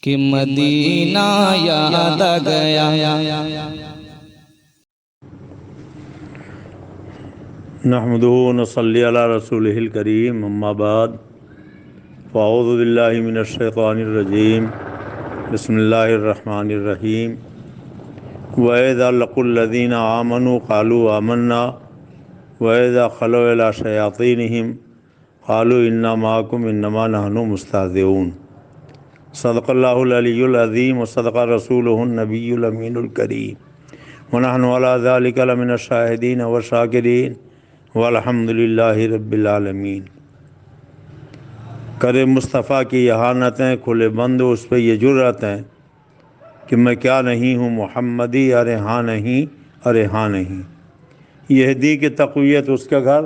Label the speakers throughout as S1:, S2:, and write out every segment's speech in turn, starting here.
S1: کہ مدینہ یاد آ گیا۔
S2: نحمدہ و نصلی علی رسولہ الکریم، اما بعد فاعوذ باللہ من الشیطان الرجیم، بسم اللہ الرحمن الرحیم۔ وَإِذَا لَقُوا الَّذِينَ آمَنُوا قَالُوا آمَنَّا وَإِذَا خَلَوْا إِلَىٰ شَيَاطِينِهِمْ قَالُوا إِنَّا مَعَكُمْ إِنَّمَا نَحْنُ مُسْتَهْزِئُونَ۔ صدق اللہ العلی العظیم وصدق رسولہ النبی الامین الکریم، ونحن علی ذلک لمن الشاہدین والشاکرین والحمد للہ رب العالمین۔ کرے مصطفیٰ کی احانتیں کھلے بند اس پہ یہ جرأتیں کہ میں کیا نہیں ہوں محمدی، ارے ہاں نہیں، ارے ہاں نہیں۔ یہ دی کی تقویت اس کے گھر،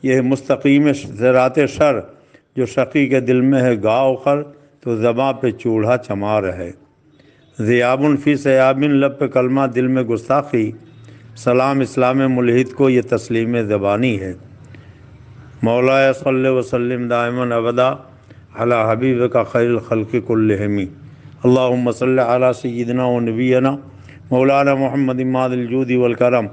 S2: یہ مستقیم صراط شر، جو شقی کے دل میں ہے گاؤ خر، تو زباں پہ چوڑھا چمار ہے۔ ذیابن فی سیابن، لب پہ کلمہ دل میں گستاخی، سلام اسلام ملحد کو یہ تسلیم زبانی ہے۔ مولا صلی وسلم دائما ابدا علی حبیبک خیر الخلق کلہم۔ اللہم صلی علی سیدنا و نبینا مولانا محمد ماد الجود والکرم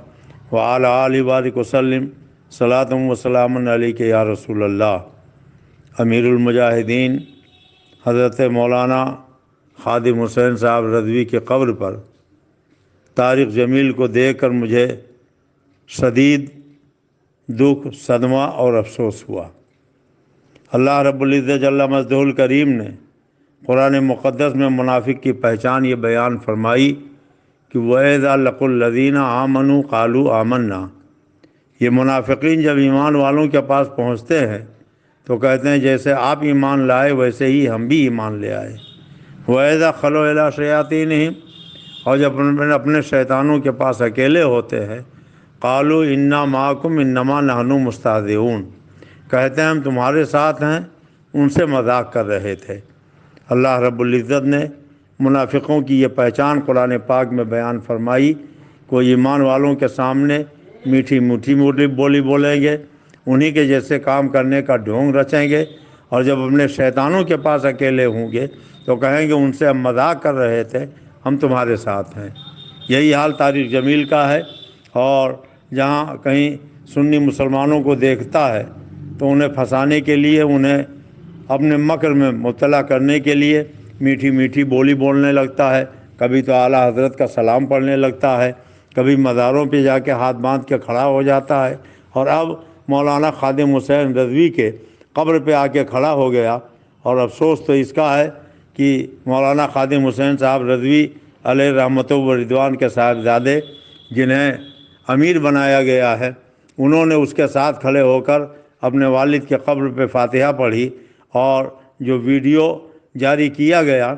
S2: وعلی آل بارک وسلم صلاۃ و سلام علیک یا رسول اللہ۔ امیر المجاہدین حضرت مولانا خادم حسین صاحب رضوی کی قبر پر طارق جمیل کو دیکھ کر مجھے شدید دکھ، صدمہ اور افسوس ہوا۔ اللہ رب العزت جل مجدہ الکریم نے قرآن مقدس میں منافق کی پہچان یہ بیان فرمائی کہ وَإِذَا لَقُوا الَّذِينَ آمَنُوا قَالُوا آمَنَّا۔ یہ منافقین جب ایمان والوں کے پاس پہنچتے ہیں تو کہتے ہیں جیسے آپ ایمان لائے ویسے ہی ہم بھی ایمان لے آئے۔ وَإِذَا خَلَوْا إِلَىٰ شَيَاطِينِهِمْ، اور جب اپنے شیطانوں کے پاس اکیلے ہوتے ہیں، قَالُوا إِنَّا مَعَكُمْ إِنَّمَا نَحْنُ مُسْتَهْزِئُونَ، کہتے ہیں ہم تمہارے ساتھ ہیں، ان سے مذاق کر رہے تھے۔ اللہ رب العزت نے منافقوں کی یہ پہچان قرآن پاک میں بیان فرمائی۔ کوئی ایمان والوں کے سامنے میٹھی میٹھی بولی بولیں گے، انہی کے جیسے کام کرنے کا ڈھونگ رچیں گے، اور جب اپنے شیطانوں کے پاس اکیلے ہوں گے تو کہیں گے ان سے ہم مذاق کر رہے تھے، ہم تمہارے ساتھ ہیں۔ یہی حال طارق جمیل کا ہے، اور جہاں کہیں سنی مسلمانوں کو دیکھتا ہے تو انہیں پھنسانے کے لیے، انہیں اپنے مکر میں مبتلا کرنے کے لیے میٹھی میٹھی بولی بولنے لگتا ہے۔ کبھی تو اعلیٰ حضرت کا سلام پڑھنے لگتا ہے، کبھی مزاروں پہ جا کے ہاتھ باندھ کے کھڑا ہو جاتا ہے، اور اب مولانا خادم حسین رضوی کے قبر پہ آ کے کھڑا ہو گیا۔ اور افسوس تو اس کا ہے کہ مولانا خادم حسین صاحب رضوی علیہ رحمت و رضوان کے صاحبزادے، جنہیں امیر بنایا گیا ہے، انہوں نے اس کے ساتھ کھڑے ہو کر اپنے والد کے قبر پہ فاتحہ پڑھی، اور جو ویڈیو جاری کیا گیا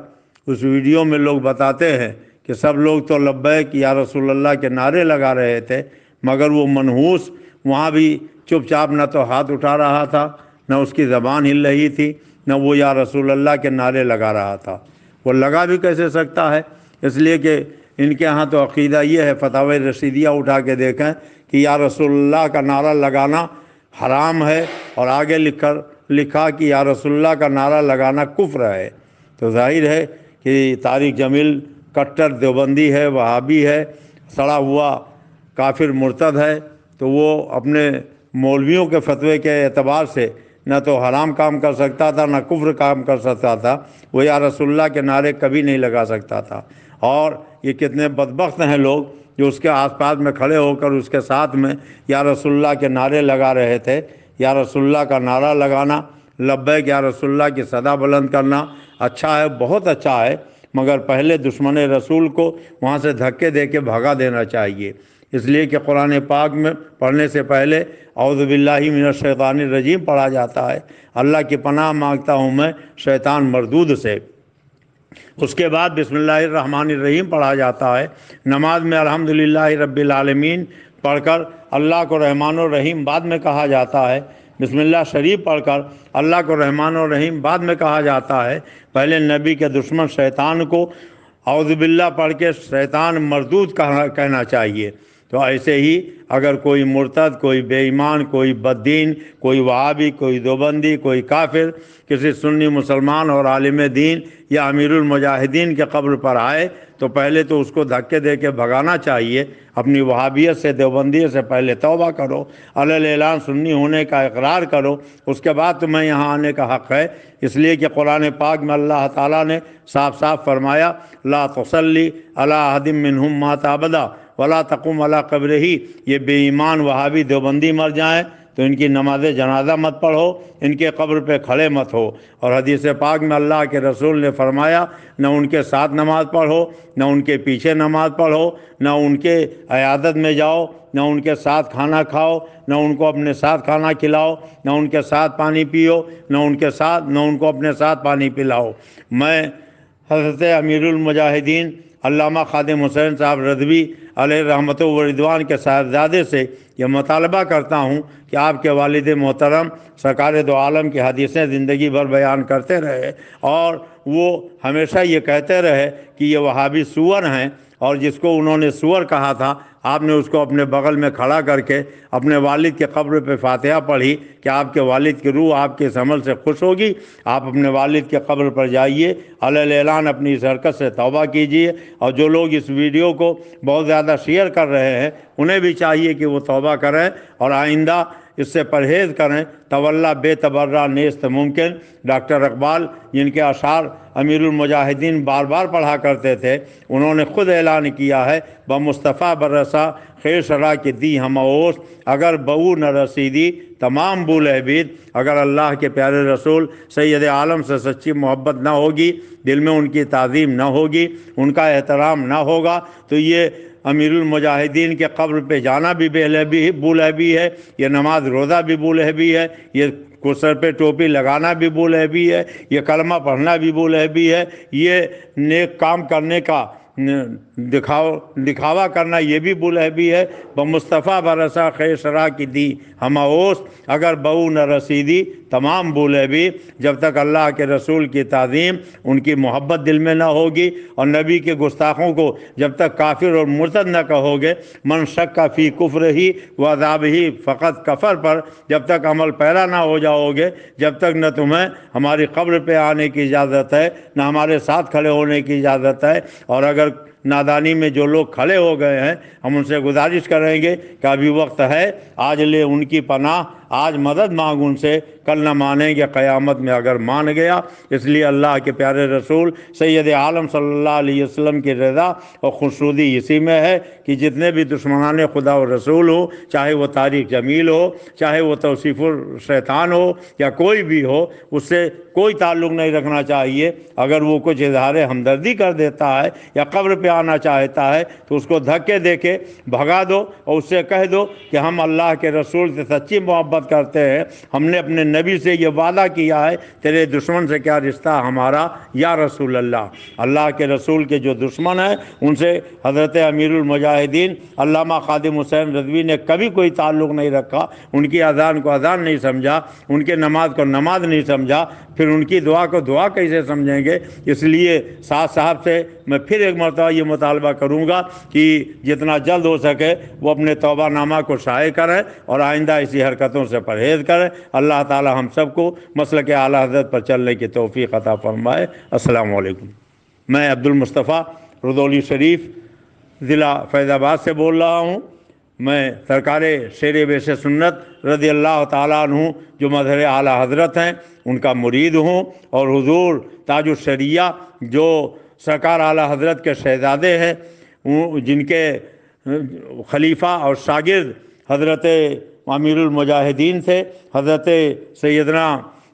S2: اس ویڈیو میں لوگ بتاتے ہیں کہ سب لوگ تو لبیک یا رسول اللہ کے نعرے لگا رہے تھے، مگر وہ منحوس وہاں بھی چپ چاپ نہ تو ہاتھ اٹھا رہا تھا، نہ اس کی زبان ہل رہی تھی، نہ وہ یا رسول اللہ کے نعرے لگا رہا تھا۔ وہ لگا بھی کیسے سکتا ہے؟ اس لیے کہ ان کے ہاں تو عقیدہ یہ ہے، فتاوی رشیدیہ اٹھا کے دیکھیں کہ یا رسول اللہ کا نعرہ لگانا حرام ہے، اور آگے لکھا کہ یا رسول اللہ کا نعرہ لگانا کفر ہے۔ تو ظاہر ہے کہ طارق جمیل کٹر دیوبندی ہے، وہابی ہے، سڑا ہوا کافر مرتد ہے، تو وہ اپنے مولویوں کے فتوے کے اعتبار سے نہ تو حرام کام کر سکتا تھا، نہ کفر کام کر سکتا تھا۔ وہ یا رسول اللہ کے نعرے کبھی نہیں لگا سکتا تھا۔ اور یہ کتنے بدبخت ہیں لوگ جو اس کے آس پاس میں کھڑے ہو کر اس کے ساتھ میں یا رسول اللہ کے نعرے لگا رہے تھے۔ یا رسول اللہ کا نعرہ لگانا، لبیک یا رسول اللہ کی صدا بلند کرنا اچھا ہے، بہت اچھا ہے، مگر پہلے دشمن رسول کو وہاں سے دھکے دے کے بھگا دینا چاہیے۔ اس لیے کہ قرآن پاک میں پڑھنے سے پہلے اعوذ باللہ من الشیطان الرجیم پڑھا جاتا ہے، اللہ کی پناہ مانگتا ہوں میں شیطان مردود سے۔ اس کے بعد بسم اللہ الرحمن الرحیم پڑھا جاتا ہے۔ نماز میں الحمدللہ رب العالمین پڑھ کر اللہ کو رحمان الرحیم بعد میں کہا جاتا ہے۔ بسم اللہ شریف پڑھ کر اللہ کو رحمان الرحیم بعد میں کہا جاتا ہے۔ پہلے نبی کے دشمن شیطان کو اعوذ باللہ پڑھ کے شیطان مردود کہنا چاہیے۔ تو ایسے ہی اگر کوئی مرتد، کوئی بے ایمان، کوئی بددین، کوئی وہابی، کوئی دیوبندی، کوئی کافر کسی سنی مسلمان اور عالم دین یا امیر المجاہدین کے قبر پر آئے تو پہلے تو اس کو دھکے دے کے بھگانا چاہیے۔ اپنی وہابیت سے، دیوبندیت سے پہلے توبہ کرو، علی اعلان سنی ہونے کا اقرار کرو، اس کے بعد تمہیں یہاں آنے کا حق ہے۔ اس لیے کہ قرآن پاک میں اللہ تعالیٰ نے صاف صاف فرمایا لا تصلی علی احد منہم مات ابدا ولا تقم علی قبرہ۔ یہ بے ایمان وہابی دیوبندی مر جائیں تو ان کی نماز جنازہ مت پڑھو، ان کے قبر پہ کھڑے مت ہو۔ اور حدیث پاک میں اللہ کے رسول نے فرمایا نہ ان کے ساتھ نماز پڑھو، نہ ان کے پیچھے نماز پڑھو، نہ ان کے عیادت میں جاؤ، نہ ان کے ساتھ کھانا کھاؤ، نہ ان کو اپنے ساتھ کھانا کھلاؤ، نہ ان کے ساتھ پانی پیو، نہ ان کو اپنے ساتھ پانی پلاؤ۔ میں حضرت امیر المجاہدین علامہ خادم حسین صاحب رضوی علیہ رحمت و رضوان کے صاحبزادے سے یہ مطالبہ کرتا ہوں کہ آپ کے والد محترم سرکار دو عالم کی حدیثیں زندگی بھر بیان کرتے رہے اور وہ ہمیشہ یہ کہتے رہے کہ یہ وہابی سور ہیں، اور جس کو انہوں نے سور کہا تھا آپ نے اس کو اپنے بغل میں کھڑا کر کے اپنے والد کے قبر پہ فاتحہ پڑھی کہ آپ کے والد کی روح آپ کے اس عمل سے خوش ہوگی۔ آپ اپنے والد کے قبر پر جائیے، علی اعلان اپنی اس حرکت سے توبہ کیجیے، اور جو لوگ اس ویڈیو کو بہت زیادہ شیئر کر رہے ہیں انہیں بھی چاہیے کہ وہ توبہ کریں اور آئندہ اس سے پرہیز کریں۔ تولا بے تبرہ نیست ممکن، ڈاکٹر اقبال جن کے اشعار امیر المجاہدین بار بار پڑھا کرتے تھے، انہوں نے خود اعلان کیا ہے بمصطفیٰ برسا خیر شرح کی دی ہم اوس، اگر بہو نہ رسیدی تمام بول عبید۔ اگر اللہ کے پیارے رسول سید عالم سے سچی محبت نہ ہوگی، دل میں ان کی تعظیم نہ ہوگی، ان کا احترام نہ ہوگا، تو یہ امیر المجاہدین کے قبر پہ جانا بھی بولہبی ہے، یہ نماز روزہ بھی بولہبی ہے، یہ سر پہ ٹوپی لگانا بھی بولہبی ہے، یہ کلمہ پڑھنا بھی بولہبی ہے، یہ نیک کام کرنے کا دکھاوا کرنا یہ بھی بولہبی ہے۔ بمصطفیٰ برسا خیر شرح کی دی ہم اوس، اگر بہو نہ رسیدی تمام بولہبی۔ جب تک اللہ کے رسول کی تعظیم، ان کی محبت دل میں نہ ہوگی، اور نبی کے گستاخوں کو جب تک کافر اور مرتد نہ کہو گے، من شک فی کفر ہی و عذاب ہی فقط کفر پر جب تک عمل پیرا نہ ہو جاؤ گے، جب تک نہ تمہیں ہماری قبر پہ آنے کی اجازت ہے، نہ ہمارے ساتھ کھڑے ہونے کی اجازت ہے۔ اور اگر نادانی میں جو لوگ کھڑے ہو گئے ہیں، ہم ان سے گزارش کریں گے کہ ابھی وقت ہے، آج لے ان کی پناہ، آج مدد مانگ ان سے، کل نہ مانیں گے قیامت میں اگر مان گیا۔ اس لیے اللہ کے پیارے رسول سید عالم صلی اللہ علیہ وسلم کی رضا اور خوشنودی اسی میں ہے کہ جتنے بھی دشمنان خدا و رسول ہو، چاہے وہ طارق جمیل ہو، چاہے وہ توصیف الشیطان ہو، یا کوئی بھی ہو، اس سے کوئی تعلق نہیں رکھنا چاہیے۔ اگر وہ کچھ اظہار ہمدردی کر دیتا ہے یا قبر پہ آنا چاہتا ہے تو اس کو دھکے دے کے بھگا دو، اور اس سے کہہ دو کہ ہم اللہ کے رسول سے سچی محبت کرتے ہیں، ہم نے اپنے نبی سے یہ وعدہ کیا ہے، تیرے دشمن سے کیا رشتہ ہمارا یا رسول اللہ۔ اللہ کے رسول کے جو دشمن ہیں ان سے حضرت امیر المجاہدین علامہ خادم حسین رضوی نے کبھی کوئی تعلق نہیں رکھا، ان کی اذان کو اذان نہیں سمجھا، ان کے نماز کو نماز نہیں سمجھا، پھر ان کی دعا کو دعا کیسے سمجھیں گے؟ اس لیے ساتھ صاحب سے میں پھر ایک مرتبہ یہ مطالبہ کروں گا کہ جتنا جلد ہو سکے وہ اپنے توبہ نامہ کو شائع کریں اور آئندہ ایسی حرکتوں سے پرہیز کریں۔ اللہ تعالی ہم سب کو مسلک اعلیٰ حضرت پر چلنے کی توفیق عطا فرمائے۔ السلام علیکم۔ میں عبد المصطفیٰ رضولی شریف ضلع فیض آباد سے بول رہا ہوں۔ میں سرکار شیر بیش سنت رضی اللہ تعالیٰ عنہ جو مظہر اعلیٰ حضرت ہیں ان کا مرید ہوں، اور حضور تاج الشریعہ جو سرکار اعلیٰ حضرت کے شہزادے ہیں، جن کے خلیفہ اور شاگرد حضرت امیر المجاہدین تھے، حضرت سیدنا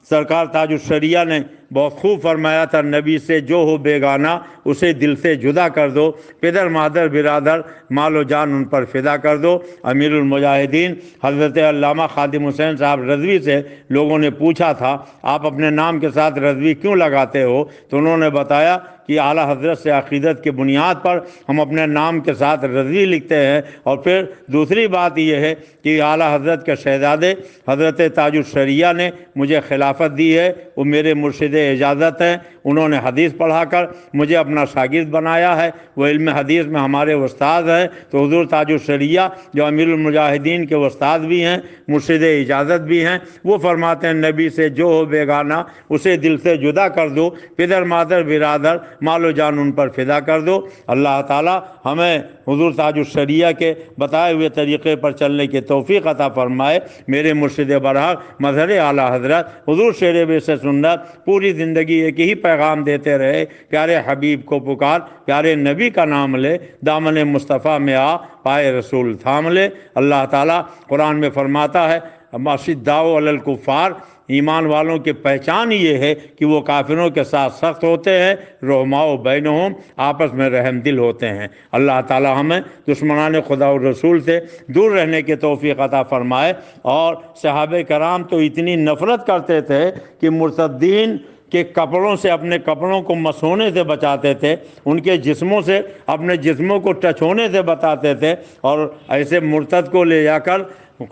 S2: سرکار تاج الشریعہ نے بہت خوب فرمایا تھا، نبی سے جو ہو بیگانہ اسے دل سے جدا کر دو، پدر مادر برادر مال و جان ان پر فدا کر دو۔ امیر المجاہدین حضرت علامہ خادم حسین صاحب رضوی سے لوگوں نے پوچھا تھا آپ اپنے نام کے ساتھ رضوی کیوں لگاتے ہو؟ تو انہوں نے بتایا کہ اعلیٰ حضرت سے عقیدت کی بنیاد پر ہم اپنے نام کے ساتھ رضوی لکھتے ہیں، اور پھر دوسری بات یہ ہے کہ اعلیٰ حضرت کے شہزادے حضرت تاج الشریعہ نے مجھے خلافت دی ہے، وہ میرے مرشد اجازت ہیں، انہوں نے حدیث پڑھا کر مجھے اپنا شاگرد بنایا ہے، وہ علم حدیث میں ہمارے استاد ہیں۔ تو حضور تاج الشریعہ جو امیر المجاہدین کے استاد بھی ہیں، مرشد اجازت بھی ہیں، وہ فرماتے ہیں نبی سے جو ہو بیگانہ اسے دل سے جدا کر دو، پدر مادر برادر مال و جان ان پر فدا کر دو۔ اللہ تعالی ہمیں حضور تاج الشریعہ کے بتائے ہوئے طریقے پر چلنے کی توفیق عطا فرمائے۔ میرے مرشد برحق مظہر اعلیٰ حضرت حضور شیر بے سنت پوری زندگی ایک ہی پیغام دیتے رہے، پیارے حبیب کو پکار، پیارے نبی کا نام لے، دامن مصطفیٰ میں آ، پائے رسول تھام لے۔ اللہ تعالیٰ قرآن میں فرماتا ہے اشداء علی الکفار، ایمان والوں کی پہچان یہ ہے کہ وہ کافروں کے ساتھ سخت ہوتے ہیں، رحماء بینہم، آپس میں رحم دل ہوتے ہیں۔ اللہ تعالی ہمیں دشمنان خدا اور رسول سے دور رہنے کی توفیق عطا فرمائے۔ اور صحابہ کرام تو اتنی نفرت کرتے تھے کہ مرتدین کے کپڑوں سے اپنے کپڑوں کو مسونے سے بچاتے تھے، ان کے جسموں سے اپنے جسموں کو ٹچ ہونے سے بتاتے تھے، اور ایسے مرتد کو لے جا کر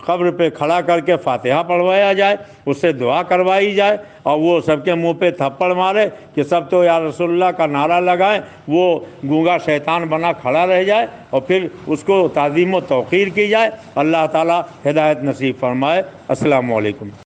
S2: قبر پہ کھڑا کر کے فاتحہ پڑھوایا جائے، اس سے دعا کروائی جائے، اور وہ سب کے منہ پہ تھپڑ مارے کہ سب تو یا رسول اللہ کا نعرہ لگائیں، وہ گونگا شیطان بنا کھڑا رہ جائے، اور پھر اس کو تعظیم و توقیر کی جائے۔ اللہ تعالی ہدایت نصیب فرمائے۔ السلام علیکم۔